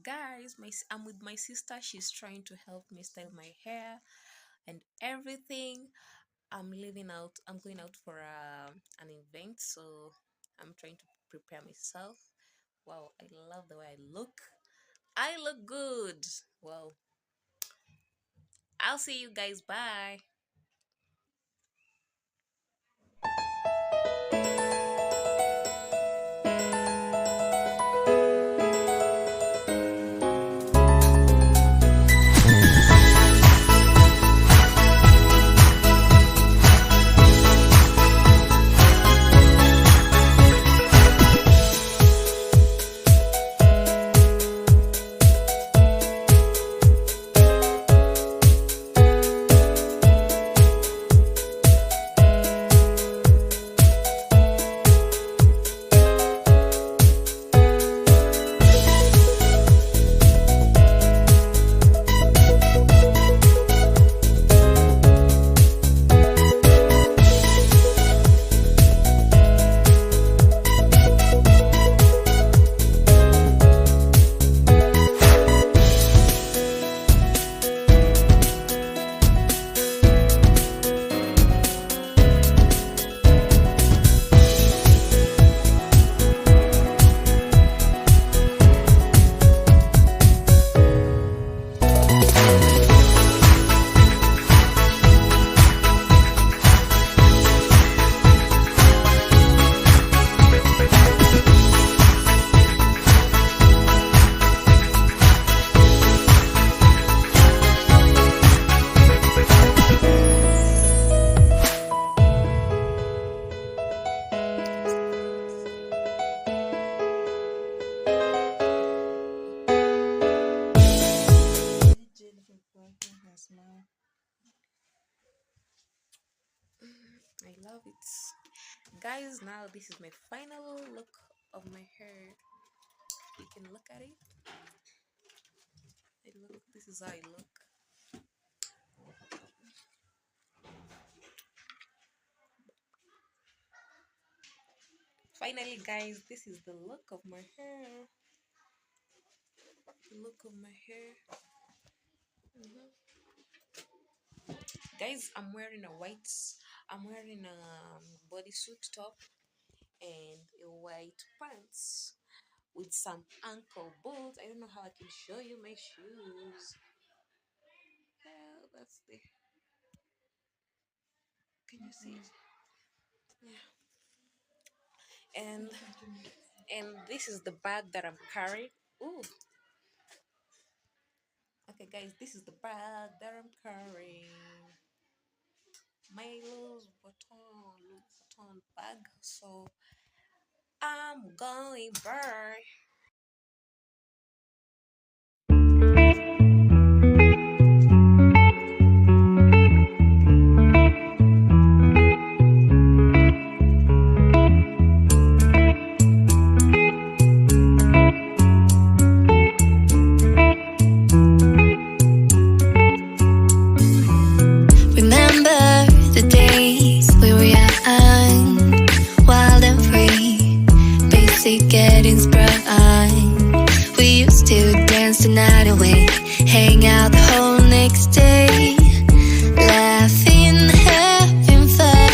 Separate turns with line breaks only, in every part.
Guys, I'm with my sister. She's trying to help me style my hair and everything. I'm going out for an event, so I'm trying to prepare myself. Wow, I love the way I look. I look good. Well, I'll see you guys. Bye. I love it. Guys, now this is my final look of my hair. You can look at it. This is how I look. Finally, guys, this is the look of my hair. The look of my hair. Guys, I'm wearing a bodysuit top and a white pants with some ankle boots. I don't know how I can show you my shoes. Yeah, that's the. Can you see it? Yeah. And this is the bag that I'm carrying. Ooh. Okay, guys, this is the bag that I'm carrying. My Louis Vuitton bag. So I'm going burn.
Remember the days we were young, wild and free, basic getting sprung. We used to dance the night away, hang out the whole next day, laughing, having fun.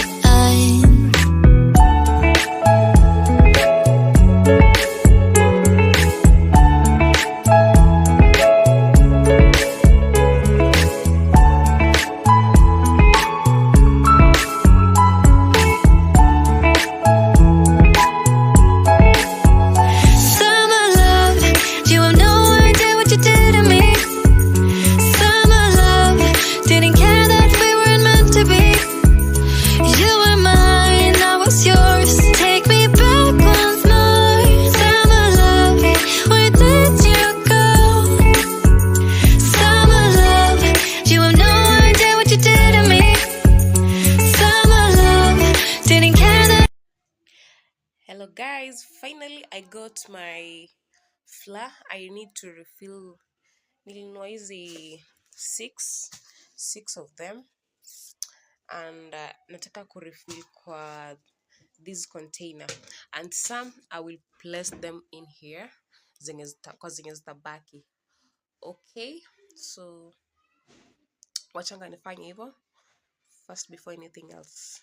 Summer love, you have no idea what you did to me. Summer love, didn't care that we weren't meant to be. You were mine, I was yours. Take me back once more. Summer love, where did you go? Summer love, you have no idea what you did to me. Summer love, didn't care that.
Hello, guys. Finally, I got my flour. I need to refill. Nilinunua six of them, and nataka kurefill kwa this container, and some I will place them in here
kwa zenye zitabaki. Okay, so wachanga nifanye hivyo first before anything else.